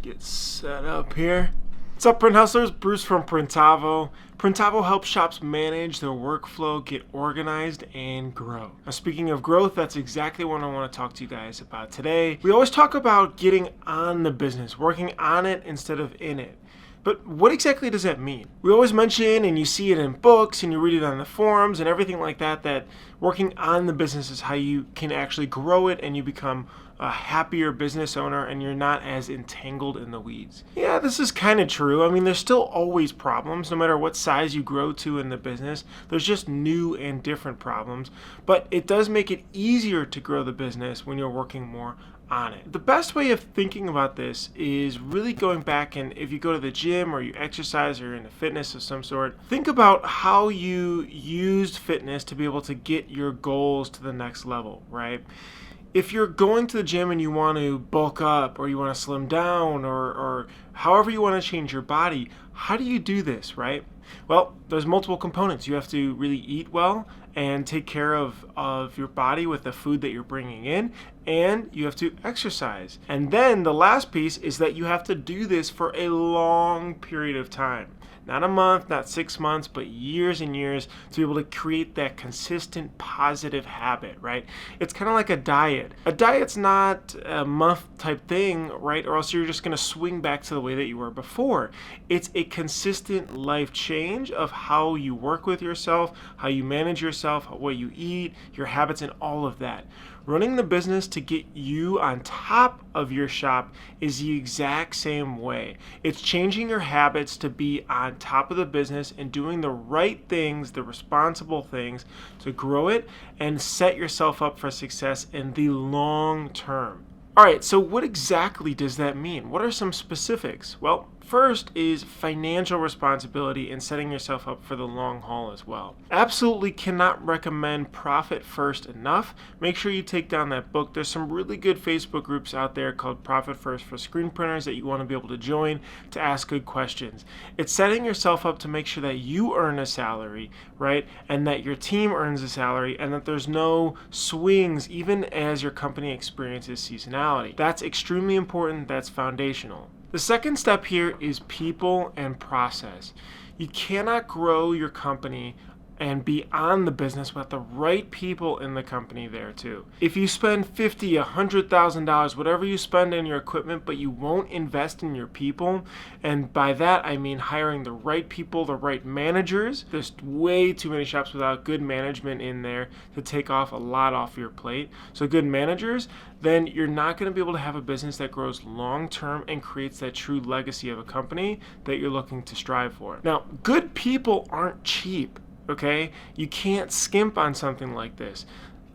get set up here. What's up, Print Hustlers? Bruce from Printavo. Printavo helps shops manage their workflow, get organized, and grow. Now, speaking of growth, that's exactly what I want to talk to you guys about today. We always talk about getting on the business, working on it instead of in it. But what exactly does that mean? We always mention, and you see it in books, and you read it on the forums, and everything like that, that working on the business is how you can actually grow it and you become a happier business owner and you're not as entangled in the weeds. Yeah, this is kind of true. I mean, there's still always problems, no matter what size you grow to in the business. There's just new and different problems, but it does make it easier to grow the business when you're working more on it. The best way of thinking about this is really going back, and if you go to the gym or you exercise or you're into fitness of some sort, think about how you used fitness to be able to get your goals to the next level, right? If you're going to the gym and you want to bulk up or you want to slim down or however you want to change your body, how do you do this, right? Well, there's multiple components. You have to really eat well and take care of your body with the food that you're bringing in, and you have to exercise. And then the last piece is that you have to do this for a long period of time. Not a month, not 6 months, but years and years to be able to create that consistent positive habit, right? It's kind of like a diet. A diet's not a month type thing, right? Or else you're just going to swing back to the way that you were before. It's a consistent life change of how you work with yourself, how you manage yourself, what you eat, your habits, and all of that. Running the business to get you on top of your shop is the exact same way. It's changing your habits to be on top of the business and doing the right things, the responsible things to grow it and set yourself up for success in the long term. All right, so what exactly does that mean? What are some specifics? Well, first is financial responsibility and setting yourself up for the long haul as well. Absolutely cannot recommend Profit First enough. Make sure you take down that book. There's some really good Facebook groups out there called Profit First for screen printers that you want to be able to join to ask good questions. It's setting yourself up to make sure that you earn a salary, right? And that your team earns a salary and that there's no swings even as your company experiences seasonality. That's extremely important. That's foundational. The second step here is people and process. You cannot grow your company and be on the business without the right people in the company there too. If you spend $50,000, $100,000, whatever you spend in your equipment, but you won't invest in your people, and by that I mean hiring the right people, the right managers. There's way too many shops without good management in there to take off a lot off your plate. So good managers, then you're not going to be able to have a business that grows long term and creates that true legacy of a company that you're looking to strive for. Now, good people aren't cheap. Okay, you can't skimp on something like this.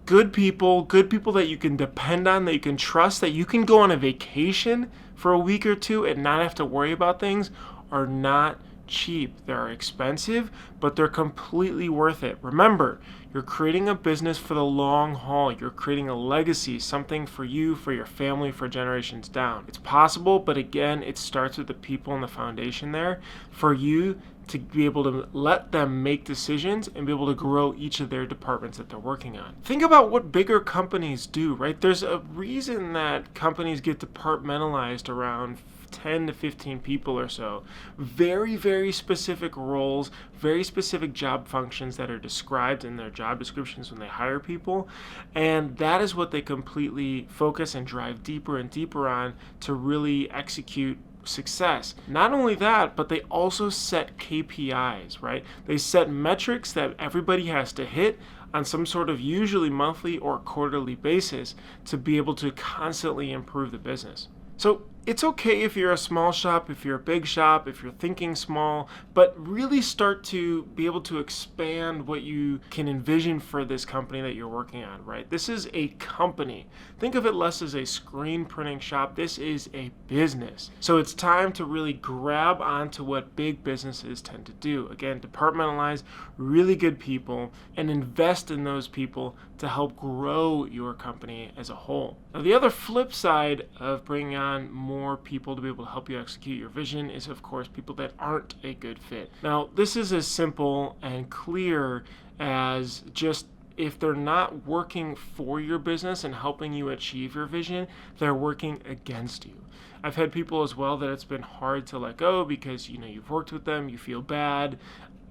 Good people that you can depend on, that you can trust, that you can go on a vacation for a week or two and not have to worry about things are not cheap. They're expensive, but they're completely worth it. Remember, you're creating a business for the long haul. You're creating a legacy, something for you, for your family, for generations down. It's possible, but again, it starts with the people and the foundation there for you to be able to let them make decisions and be able to grow each of their departments that they're working on. Think about what bigger companies do, right? There's a reason that companies get departmentalized around 10 to 15 people or so. Very, very specific roles, very specific job functions that are described in their job descriptions when they hire people. And that is what they completely focus and drive deeper and deeper on to really execute success. Not only that, but they also set KPIs, right? They set metrics that everybody has to hit on some sort of usually monthly or quarterly basis to be able to constantly improve the business. So it's okay if you're a small shop, if you're a big shop, if you're thinking small, but really start to be able to expand what you can envision for this company that you're working on, right? This is a company. Think of it less as a screen printing shop. This is a business. So it's time to really grab onto what big businesses tend to do. Again, departmentalize really good people and invest in those people to help grow your company as a whole. Now, the other flip side of bringing on more people to be able to help you execute your vision is, of course, people that aren't a good fit. Now, this is as simple and clear as just if they're not working for your business and helping you achieve your vision, they're working against you. I've had people as well that it's been hard to let go because, you've worked with them, you feel bad.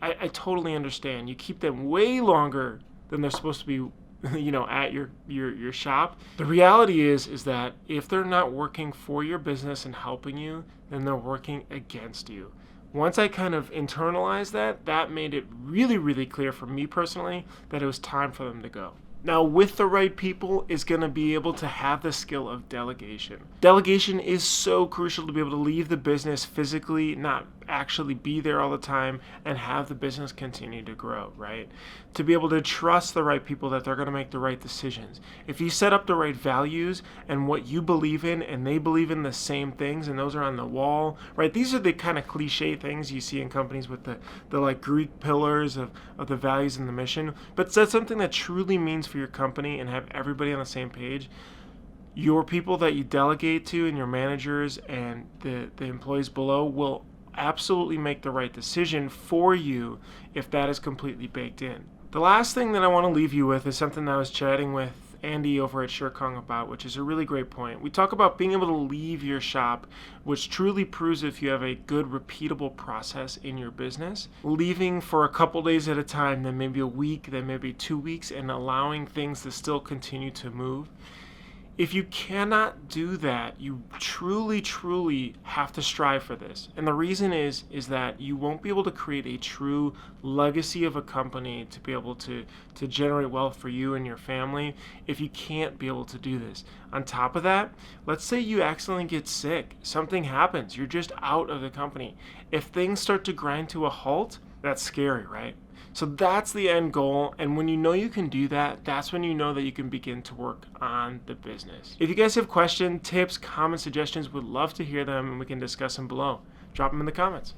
I totally understand. You keep them way longer than they're supposed to be at your shop. The reality is that if they're not working for your business and helping you, then they're working against you. Once I kind of internalized that made it really, really clear for me personally that it was time for them to go. Now, with the right people is going to be able to have the skill of delegation. Delegation is so crucial to be able to leave the business physically, not actually be there all the time, and have the business continue to grow, right? To be able to trust the right people that they're going to make the right decisions. If you set up the right values and what you believe in, and they believe in the same things, and those are on the wall, right? These are the kind of cliche things you see in companies with the like Greek pillars of the values and the mission, but set something that truly means for your company and have everybody on the same page. Your people that you delegate to and your managers and the employees below will absolutely make the right decision for you if that is completely baked in. The last thing that I want to leave you with is something that I was chatting with Andy over at Shirkong about, which is a really great point. We talk about being able to leave your shop, which truly proves if you have a good repeatable process in your business. Leaving for a couple days at a time, then maybe a week, then maybe 2 weeks, and allowing things to still continue to move. If you cannot do that, you truly, truly have to strive for this. And the reason is that you won't be able to create a true legacy of a company to be able to generate wealth for you and your family if you can't be able to do this. On top of that, let's say you accidentally get sick. Something happens. You're just out of the company. If things start to grind to a halt, that's scary, right? So that's the end goal, and when you know you can do that, that's when you know that you can begin to work on the business. If you guys have questions, tips, comments, suggestions, would love to hear them, and we can discuss them below. Drop them in the comments.